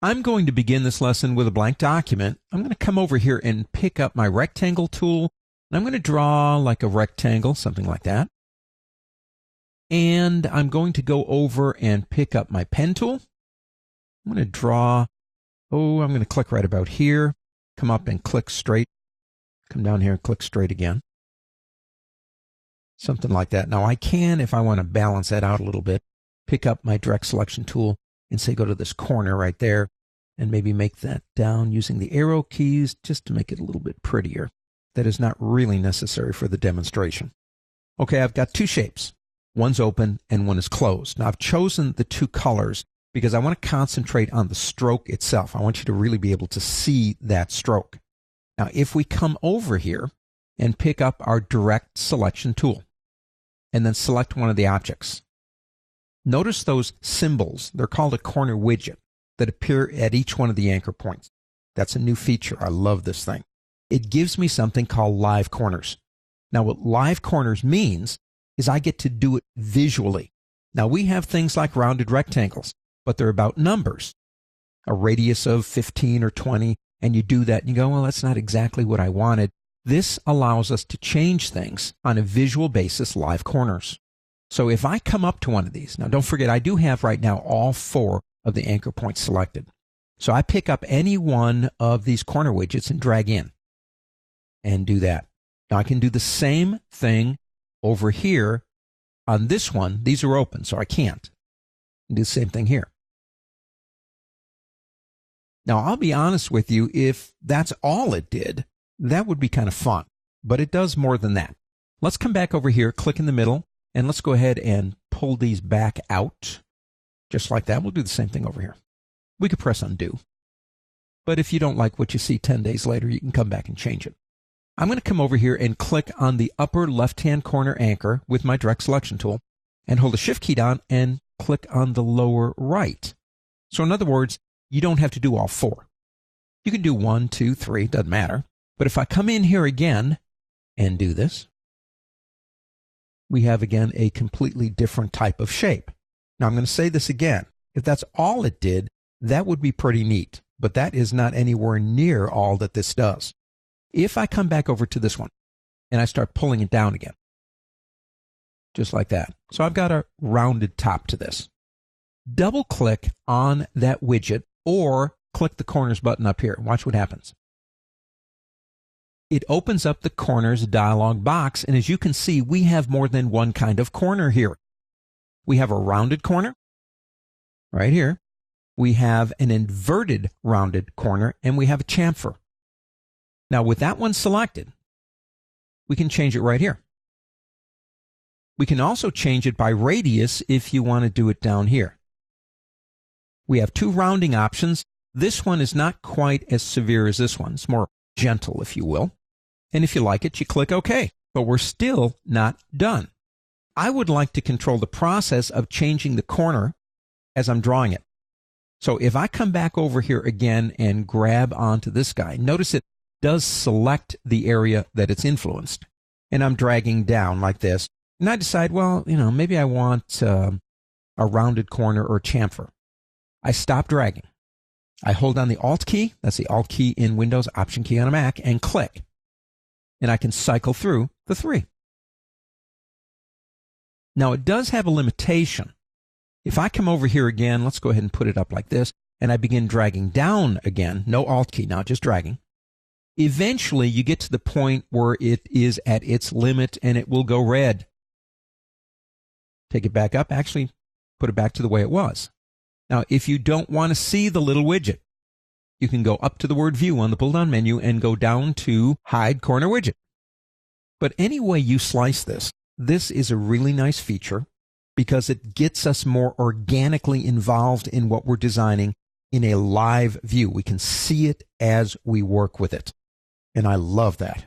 I'm going to begin this lesson with a blank document. I'm going to come over here and pick up my rectangle tool. And I'm going to draw like a rectangle, something like that. And I'm going to go over and pick up my pen tool. I'm going to draw, I'm going to click right about here. Come up and click straight. Come down here and click straight again. Something like that. Now I can, if I want to balance that out a little bit, pick up my direct selection tool and say go to this corner right there and maybe make that down using the arrow keys just to make it a little bit prettier. That is not really necessary for the demonstration. Okay, I've got two shapes. One's open and one is closed. Now I've chosen the two colors because I want to concentrate on the stroke itself. I want you to really be able to see that stroke. Now if we come over here and pick up our direct selection tool and then select one of the objects, notice those symbols. They're called a corner widget that appear at each one of the anchor points. That's a new feature. I love this thing. It gives me something called live corners. Now what live corners means is I get to do it visually. Now we have things like rounded rectangles, but they're about numbers. A radius of 15 or 20, and you do that and you go, well, that's not exactly what I wanted. This allows us to change things on a visual basis, live corners. So if I come up to one of these, now don't forget I do have right now all 4 of the anchor points selected. So I pick up any one of these corner widgets and drag in and do that. Now I can do the same thing over here on this one. These are open, so I can't. And do the same thing here. Now I'll be honest with you, if that's all it did, that would be kind of fun, but it does more than that. Let's come back over here, click in the middle, and let's go ahead and pull these back out. Just like that. We'll do the same thing over here. We could press undo. But if you don't like what you see 10 days later, you can come back and change it. I'm going to come over here and click on the upper left-hand corner anchor with my direct selection tool and hold the shift key down and click on the lower right. So in other words, you don't have to do all 4. You can do 1, 2, 3, doesn't matter. But if I come in here again and do this, we have again a completely different type of shape. Now I'm going to say this again. If that's all it did, that would be pretty neat, but that is not anywhere near all that this does. If I come back over to this one and I start pulling it down again, just like that. So I've got a rounded top to this. Double click on that widget or click the corners button up here. Watch what happens. It opens up the corners dialog box, and as you can see, we have more than one kind of corner here. We have a rounded corner right here. We have an inverted rounded corner, and we have a chamfer. Now with that one selected, we can change it right here. We can also change it by radius if you want to do it down here. We have 2 rounding options. This one is not quite as severe as this one. It's more gentle, if you will. And if you like it, you click OK. But we're still not done. I would like to control the process of changing the corner as I'm drawing it. So if I come back over here again and grab onto this guy, notice it does select the area that it's influenced. And I'm dragging down like this. And I decide, well, maybe I want a rounded corner or chamfer. I stop dragging. I hold down the Alt key, that's the Alt key in Windows, Option key on a Mac, and click. And I can cycle through the 3. Now it does have a limitation. If I come over here again, let's go ahead and put it up like this, and I begin dragging down again, no Alt key now, just dragging. Eventually you get to the point where it is at its limit and it will go red. Take it back up, actually put it back to the way it was. Now, if you don't want to see the little widget, you can go up to the word View on the pull-down menu and go down to Hide Corner Widget. But any way you slice this, this is a really nice feature because it gets us more organically involved in what we're designing in a live view. We can see it as we work with it. And I love that.